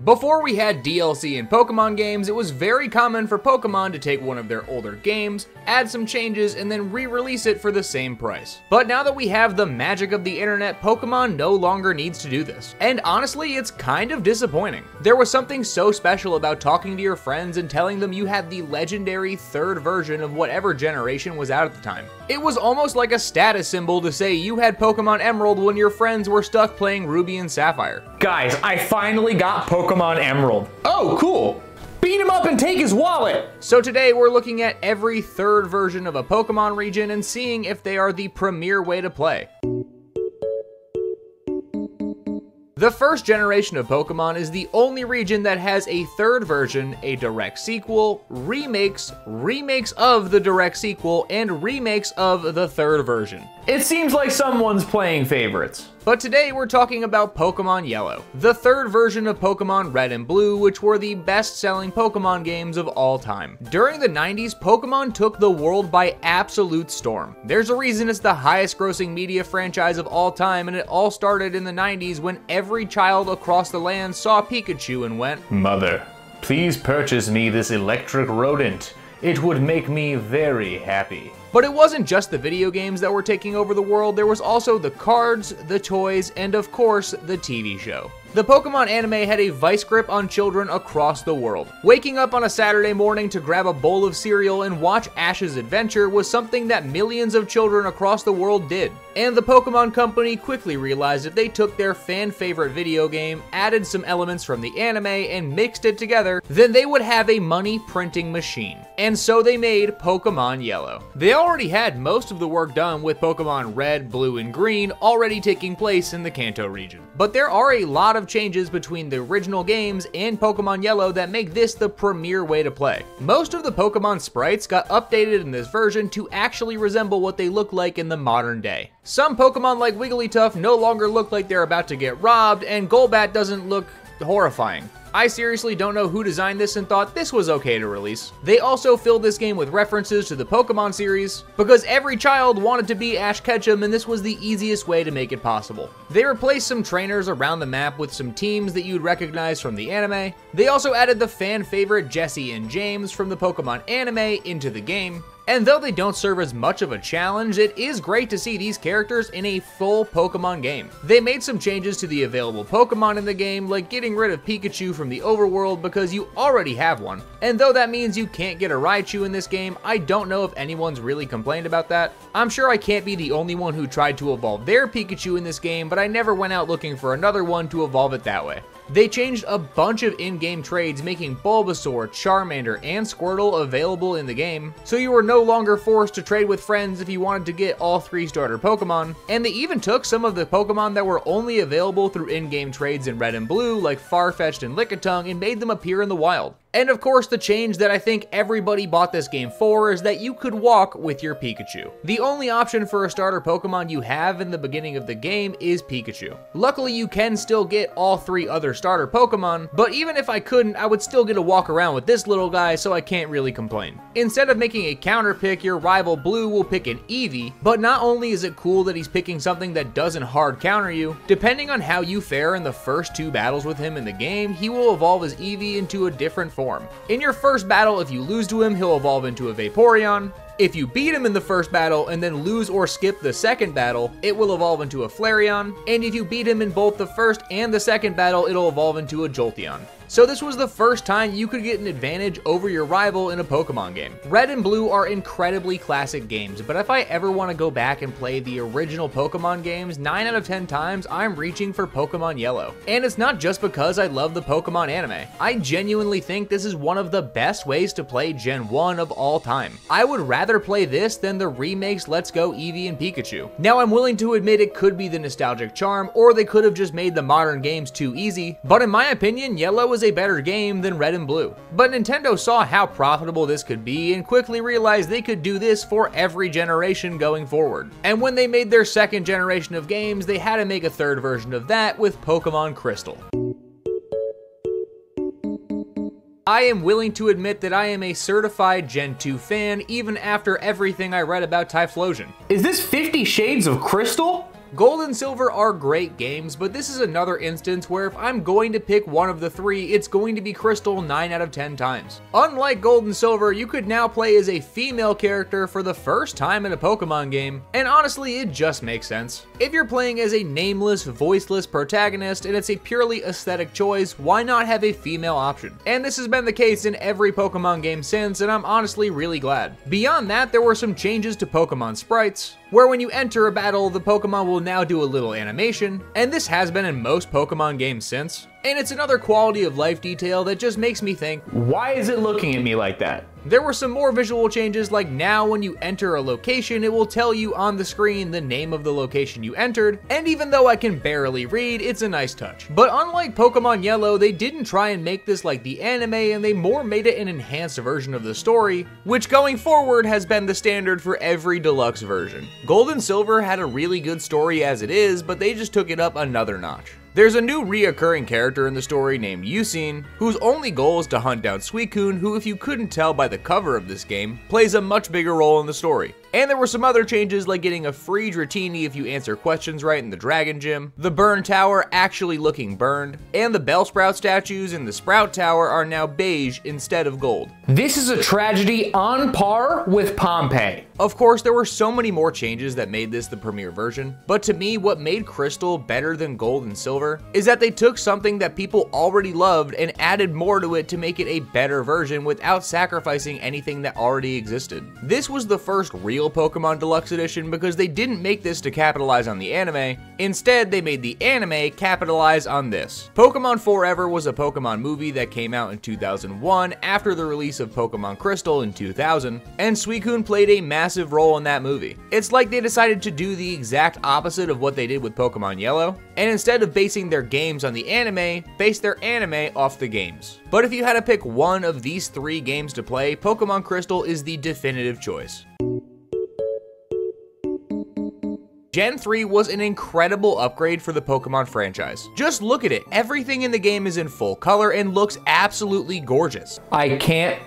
Before we had DLC in Pokemon games, it was very common for Pokemon to take one of their older games, add some changes, and then re-release it for the same price. But now that we have the magic of the internet, Pokemon no longer needs to do this. And honestly, it's kind of disappointing. There was something so special about talking to your friends and telling them you had the legendary third version of whatever generation was out at the time. It was almost like a status symbol to say you had Pokémon Emerald when your friends were stuck playing Ruby and Sapphire. Guys, I finally got Pokémon Emerald. Oh, cool. Beat him up and take his wallet. So today we're looking at every third version of a Pokemon region and seeing if they are the premier way to play. The first generation of Pokemon is the only region that has a third version, a direct sequel, remakes of the direct sequel, and remakes of the third version. It seems like someone's playing favorites. But today we're talking about Pokémon Yellow, the third version of Pokémon Red and Blue, which were the best-selling Pokémon games of all time. During the 90s, Pokémon took the world by absolute storm. There's a reason it's the highest-grossing media franchise of all time, and it all started in the 90s when every child across the land saw Pikachu and went, "Mother, please purchase me this electric rodent. It would make me very happy." But it wasn't just the video games that were taking over the world, there was also the cards, the toys, and of course, the TV show. The Pokemon anime had a vice grip on children across the world. Waking up on a Saturday morning to grab a bowl of cereal and watch Ash's adventure was something that millions of children across the world did. And the Pokemon Company quickly realized if they took their fan-favorite video game, added some elements from the anime, and mixed it together, then they would have a money-printing machine. And so they made Pokémon Yellow. They already had most of the work done with Pokemon Red, Blue, and Green already taking place in the Kanto region. But there are a lot of changes between the original games and Pokemon Yellow that make this the premier way to play. Most of the Pokemon sprites got updated in this version to actually resemble what they look like in the modern day. Some Pokemon like Wigglytuff no longer look like they're about to get robbed, and Golbat doesn't look horrifying. I seriously don't know who designed this and thought this was okay to release. They also filled this game with references to the Pokemon series, because every child wanted to be Ash Ketchum and this was the easiest way to make it possible. They replaced some trainers around the map with some teams that you'd recognize from the anime. They also added the fan favorite Jessie and James from the Pokemon anime into the game. And though they don't serve as much of a challenge, it is great to see these characters in a full Pokemon game. They made some changes to the available Pokemon in the game, like getting rid of Pikachu from the overworld because you already have one. And though that means you can't get a Raichu in this game, I don't know if anyone's really complained about that. I'm sure I can't be the only one who tried to evolve their Pikachu in this game, but I never went out looking for another one to evolve it that way. They changed a bunch of in-game trades, making Bulbasaur, Charmander, and Squirtle available in the game, so you were no longer forced to trade with friends if you wanted to get all 3 starter Pokemon. And they even took some of the Pokemon that were only available through in-game trades in Red and Blue, like Farfetch'd and Lickitung, and made them appear in the wild. And of course, the change that I think everybody bought this game for is that you could walk with your Pikachu. The only option for a starter Pokemon you have in the beginning of the game is Pikachu. Luckily, you can still get all 3 other starter Pokemon, but even if I couldn't, I would still get to walk around with this little guy, so I can't really complain. Instead of making a counter pick, your rival Blue will pick an Eevee, but not only is it cool that he's picking something that doesn't hard counter you, depending on how you fare in the first 2 battles with him in the game, he will evolve his Eevee into a different form. In your first battle, if you lose to him, he'll evolve into a Vaporeon. If you beat him in the first battle and then lose or skip the second battle, it will evolve into a Flareon. And if you beat him in both the first and the second battle, it'll evolve into a Jolteon. So this was the first time you could get an advantage over your rival in a Pokemon game. Red and Blue are incredibly classic games, but if I ever want to go back and play the original Pokemon games, 9 out of 10 times I'm reaching for Pokemon Yellow. And it's not just because I love the Pokemon anime. I genuinely think this is one of the best ways to play Gen 1 of all time. I would rather play this than the remakes Let's Go Eevee and Pikachu. Now I'm willing to admit it could be the nostalgic charm, or they could have just made the modern games too easy, but in my opinion, Yellow is a better game than Red and Blue. But Nintendo saw how profitable this could be and quickly realized they could do this for every generation going forward. And when they made their second generation of games, they had to make a third version of that with Pokémon Crystal. I am willing to admit that I am a certified Gen 2 fan even after everything I read about Typhlosion. Is this 50 Shades of Crystal? Gold and Silver are great games, but this is another instance where if I'm going to pick one of the three, it's going to be Crystal 9 out of 10 times. Unlike Gold and Silver, you could now play as a female character for the first time in a Pokemon game, and honestly, it just makes sense. If you're playing as a nameless, voiceless protagonist and it's a purely aesthetic choice, why not have a female option? And this has been the case in every Pokemon game since, and I'm honestly really glad. Beyond that, there were some changes to Pokemon sprites, where when you enter a battle, the Pokemon will now do a little animation, and this has been in most Pokemon games since. And it's another quality of life detail that just makes me think, why is it looking at me like that? There were some more visual changes, like now when you enter a location, it will tell you on the screen the name of the location you entered, and even though I can barely read, it's a nice touch. But unlike Pokemon Yellow, they didn't try and make this like the anime, and they more made it an enhanced version of the story, which going forward has been the standard for every deluxe version. Gold and Silver had a really good story as it is, but they just took it up another notch. There's a new reoccurring character in the story named Yusin, whose only goal is to hunt down Suicune, who, if you couldn't tell by the cover of this game, plays a much bigger role in the story. And there were some other changes, like getting a free Dratini if you answer questions right in the Dragon Gym, the Burn Tower actually looking burned, and the Bellsprout statues in the Sprout Tower are now beige instead of gold. This is a tragedy on par with Pompeii. Of course, there were so many more changes that made this the premier version, but to me, what made Crystal better than Gold and Silver is that they took something that people already loved and added more to it to make it a better version without sacrificing anything that already existed. This was the first real Pokémon Deluxe Edition because they didn't make this to capitalize on the anime. Instead, they made the anime capitalize on this. Pokémon Forever was a Pokémon movie that came out in 2001 after the release of Pokémon Crystal in 2000, and Suicune played a massive role in that movie. It's like they decided to do the exact opposite of what they did with Pokémon Yellow, and instead of basing their games on the anime, base their anime off the games. But if you had to pick one of these three games to play, Pokémon Crystal is the definitive choice. Gen 3 was an incredible upgrade for the Pokemon franchise. Just look at it, everything in the game is in full color and looks absolutely gorgeous. I can't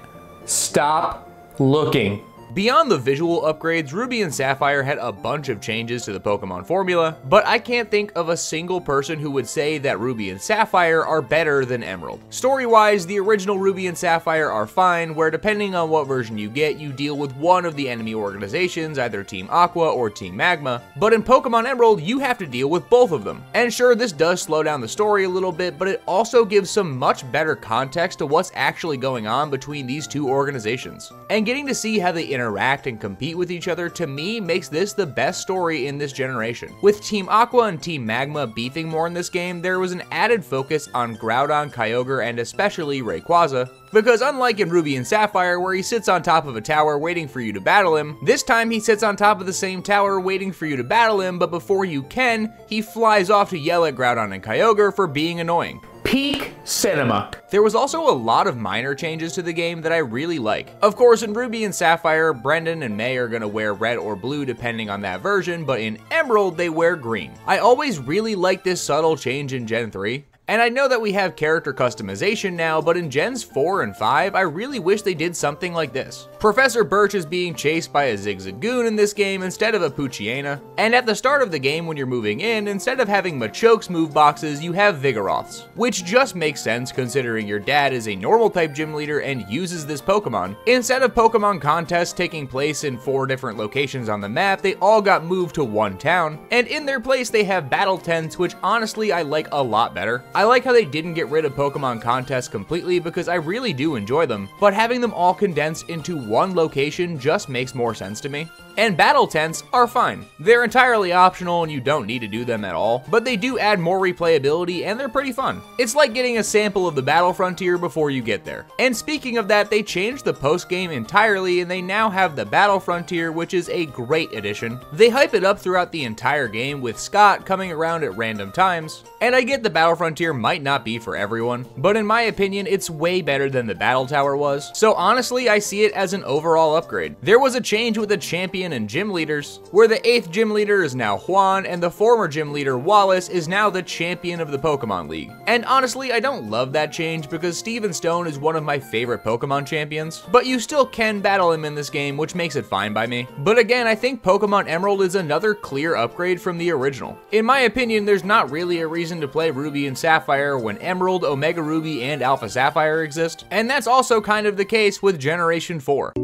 stop looking. Beyond the visual upgrades, Ruby and Sapphire had a bunch of changes to the Pokemon formula, but I can't think of a single person who would say that Ruby and Sapphire are better than Emerald. Story-wise, the original Ruby and Sapphire are fine, where depending on what version you get, you deal with one of the enemy organizations, either Team Aqua or Team Magma, but in Pokemon Emerald, you have to deal with both of them. And sure, this does slow down the story a little bit, but it also gives some much better context to what's actually going on between these two organizations. And getting to see how they interact and compete with each other, to me, makes this the best story in this generation. With Team Aqua and Team Magma beefing more in this game, there was an added focus on Groudon, Kyogre, and especially Rayquaza, because unlike in Ruby and Sapphire, where he sits on top of a tower waiting for you to battle him, this time he sits on top of the same tower waiting for you to battle him, but before you can, he flies off to yell at Groudon and Kyogre for being annoying. Peak cinema. There was also a lot of minor changes to the game that I really like. Of course, in Ruby and Sapphire, Brendan and May are gonna wear red or blue depending on that version, but in Emerald, they wear green. I always really liked this subtle change in Gen 3. And I know that we have character customization now, but in Gens 4 and 5, I really wish they did something like this. Professor Birch is being chased by a Zigzagoon in this game instead of a Poochyena, and at the start of the game when you're moving in, instead of having Machokes move boxes, you have Vigoroths, which just makes sense considering your dad is a normal type gym leader and uses this Pokemon. Instead of Pokemon contests taking place in 4 different locations on the map, they all got moved to one town, and in their place they have battle tents, which honestly I like a lot better. I like how they didn't get rid of Pokemon contests completely because I really do enjoy them, but having them all condensed into one location just makes more sense to me. And battle tents are fine. They're entirely optional and you don't need to do them at all, but they do add more replayability and they're pretty fun. It's like getting a sample of the Battle Frontier before you get there. And speaking of that, they changed the post-game entirely and they now have the Battle Frontier, which is a great addition. They hype it up throughout the entire game with Scott coming around at random times. And I get the Battle Frontier might not be for everyone, but in my opinion, it's way better than the Battle Tower was. So honestly, I see it as an overall upgrade. There was a change with the champion champion and gym leaders, where the 8th gym leader is now Juan and the former gym leader Wallace is now the champion of the Pokemon League. And honestly, I don't love that change because Steven Stone is one of my favorite Pokemon champions, but you still can battle him in this game, which makes it fine by me. But again, I think Pokemon Emerald is another clear upgrade from the original. In my opinion, there's not really a reason to play Ruby and Sapphire when Emerald, Omega Ruby, and Alpha Sapphire exist, and that's also kind of the case with Generation 4.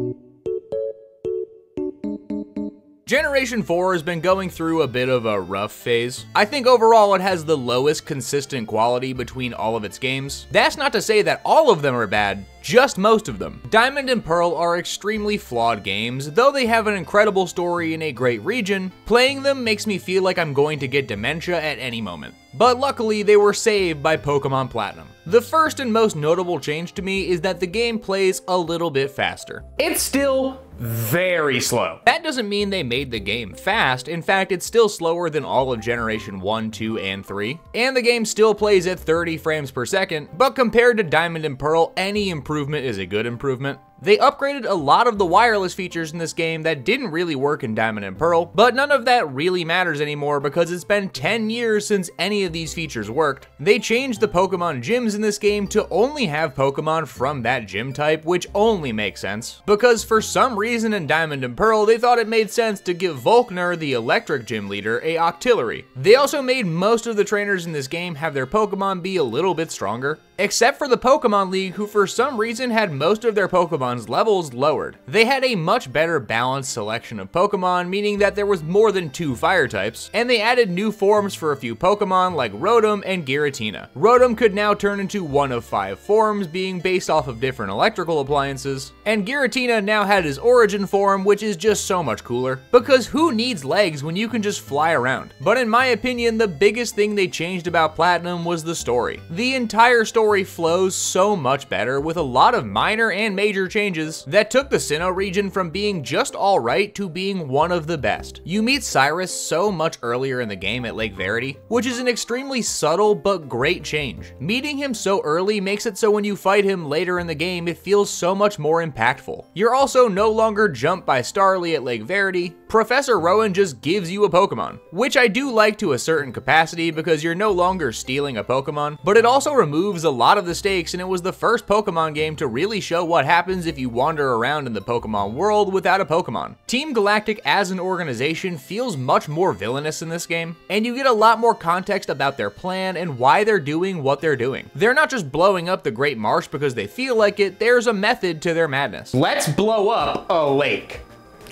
Generation 4 has been going through a bit of a rough phase. I think overall it has the lowest consistent quality between all of its games. That's not to say that all of them are bad, just most of them. Diamond and Pearl are extremely flawed games, though they have an incredible story in a great region. Playing them makes me feel like I'm going to get dementia at any moment. But luckily they were saved by Pokemon Platinum. The first and most notable change to me is that the game plays a little bit faster. It's still very slow. That doesn't mean they made the game fast. In fact, it's still slower than all of Generation 1, 2, and 3. And the game still plays at 30 frames per second, but compared to Diamond and Pearl, any improvement is a good improvement. They upgraded a lot of the wireless features in this game that didn't really work in Diamond and Pearl, but none of that really matters anymore because it's been 10 years since any of these features worked. They changed the Pokemon gyms in this game to only have Pokemon from that gym type, which only makes sense, because for some reason in Diamond and Pearl, they thought it made sense to give Volkner, the electric gym leader, a Octillery. They also made most of the trainers in this game have their Pokemon be a little bit stronger, except for the Pokemon League, who for some reason had most of their Pokemon's levels lowered. They had a much better balanced selection of Pokemon, meaning that there was more than 2 fire types, and they added new forms for a few Pokemon like Rotom and Giratina. Rotom could now turn into one of 5 forms, being based off of different electrical appliances, and Giratina now had his origin form, which is just so much cooler, because who needs legs when you can just fly around? But in my opinion, the biggest thing they changed about Platinum was the story. The entire story flows so much better with a lot of minor and major changes that took the Sinnoh region from being just alright to being one of the best. You meet Cyrus so much earlier in the game at Lake Verity, which is an extremely subtle but great change. Meeting him so early makes it so when you fight him later in the game, it feels so much more impactful. You're also no longer jumped by Starly at Lake Verity. Professor Rowan just gives you a Pokemon, which I do like to a certain capacity because you're no longer stealing a Pokemon, but it also removes a lot of the stakes, and it was the first Pokemon game to really show what happens if you wander around in the Pokemon world without a Pokemon. Team Galactic as an organization feels much more villainous in this game, and you get a lot more context about their plan and why they're doing what they're doing. They're not just blowing up the Great Marsh because they feel like it, there's a method to their madness. Let's blow up a lake.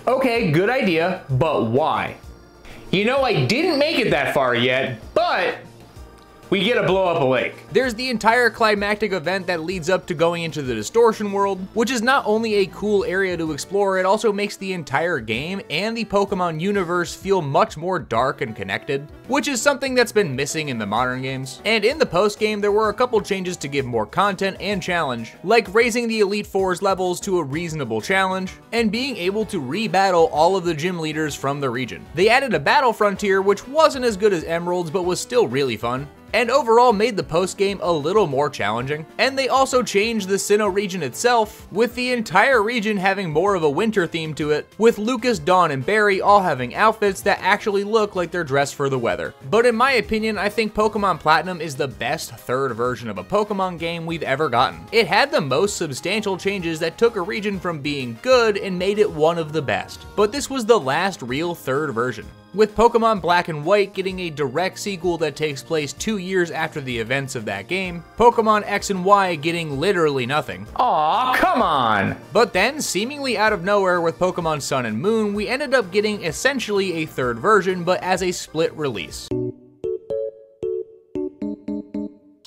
Okay, good idea, but why? You know, I didn't make it that far yet, but we get to blow up a lake. There's the entire climactic event that leads up to going into the Distortion World, which is not only a cool area to explore, it also makes the entire game and the Pokemon universe feel much more dark and connected, which is something that's been missing in the modern games. And in the post-game, there were a couple changes to give more content and challenge, like raising the Elite Four's levels to a reasonable challenge, and being able to re-battle all of the gym leaders from the region. They added a battle frontier, which wasn't as good as Emerald's, but was still really fun, and overall made the post-game a little more challenging. And they also changed the Sinnoh region itself, with the entire region having more of a winter theme to it, with Lucas, Dawn, and Barry all having outfits that actually look like they're dressed for the weather. But in my opinion, I think Pokemon Platinum is the best third version of a Pokemon game we've ever gotten. It had the most substantial changes that took a region from being good and made it one of the best. But this was the last real third version, with Pokemon Black and White getting a direct sequel that takes place 2 years after the events of that game, Pokemon X and Y getting literally nothing. Aw, come on! But then, seemingly out of nowhere with Pokemon Sun and Moon, we ended up getting essentially a third version, but as a split release.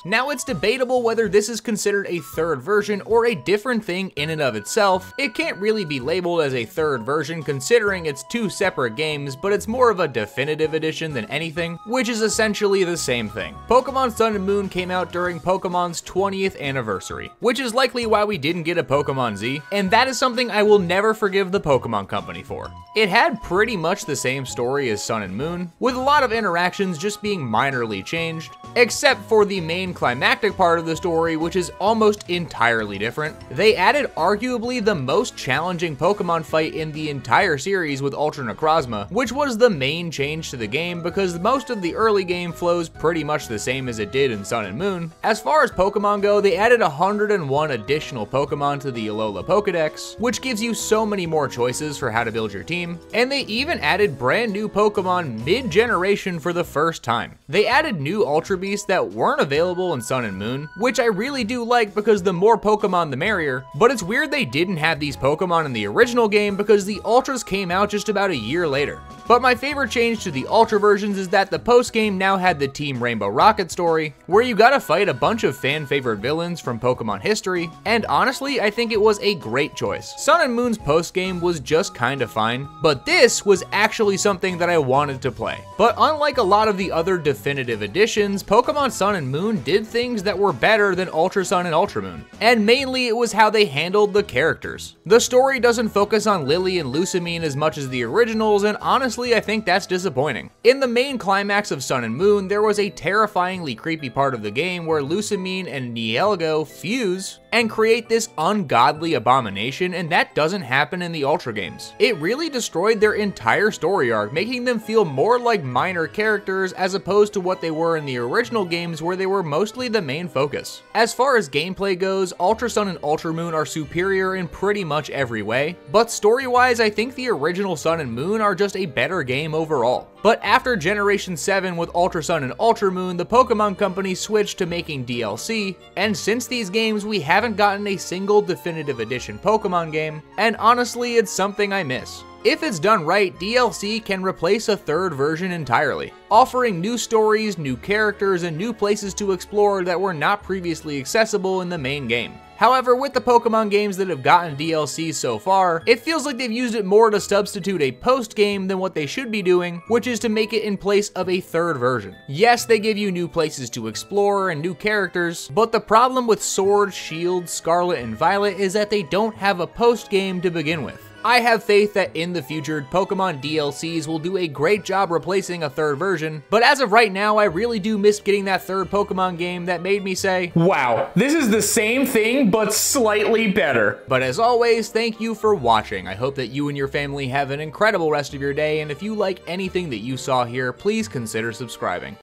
Now, it's debatable whether this is considered a third version or a different thing in and of itself. It can't really be labeled as a third version considering it's 2 separate games, but it's more of a definitive edition than anything, which is essentially the same thing. Pokemon Sun and Moon came out during Pokemon's 20th anniversary, which is likely why we didn't get a Pokemon Z, and that is something I will never forgive the Pokemon Company for. It had pretty much the same story as Sun and Moon, with a lot of interactions just being minorly changed, except for the main main climactic part of the story, which is almost entirely different. They added arguably the most challenging Pokemon fight in the entire series with Ultra Necrozma, which was the main change to the game because most of the early game flows pretty much the same as it did in Sun and Moon. As far as Pokemon go, they added 101 additional Pokemon to the Alola Pokedex, which gives you so many more choices for how to build your team, and they even added brand new Pokemon mid-generation for the first time. They added new Ultra Beasts that weren't available in Sun and Moon, which I really do like because the more Pokemon the merrier, but it's weird they didn't have these Pokemon in the original game because the Ultras came out just about a year later. But my favorite change to the Ultra versions is that the post-game now had the Team Rainbow Rocket story, where you gotta fight a bunch of fan-favorite villains from Pokemon history, and honestly, I think it was a great choice. Sun and Moon's post-game was just kinda fine, but this was actually something that I wanted to play. But unlike a lot of the other definitive editions, Pokemon Sun and Moon did things that were better than Ultra Sun and Ultra Moon, and mainly it was how they handled the characters. The story doesn't focus on Lily and Lusamine as much as the originals, and honestly, I think that's disappointing. In the main climax of Sun and Moon, there was a terrifyingly creepy part of the game where Lusamine and Nihilego fuse and create this ungodly abomination, and that doesn't happen in the Ultra games. It really destroyed their entire story arc, making them feel more like minor characters as opposed to what they were in the original games where they were mostly the main focus. As far as gameplay goes, Ultra Sun and Ultra Moon are superior in pretty much every way, but story-wise, I think the original Sun and Moon are just a better game overall. But after Generation 7 with Ultra Sun and Ultra Moon, the Pokemon Company switched to making DLC, and since these games, we haven't gotten a single definitive edition Pokemon game, and honestly, it's something I miss. If it's done right, DLC can replace a third version entirely, offering new stories, new characters, and new places to explore that were not previously accessible in the main game. However, with the Pokemon games that have gotten DLC so far, it feels like they've used it more to substitute a post-game than what they should be doing, which is to make it in place of a third version. Yes, they give you new places to explore and new characters, but the problem with Sword, Shield, Scarlet, and Violet is that they don't have a post-game to begin with. I have faith that in the future, Pokemon DLCs will do a great job replacing a third version, but as of right now, I really do miss getting that third Pokemon game that made me say, wow, this is the same thing, but slightly better. But as always, thank you for watching. I hope that you and your family have an incredible rest of your day, and if you like anything that you saw here, please consider subscribing.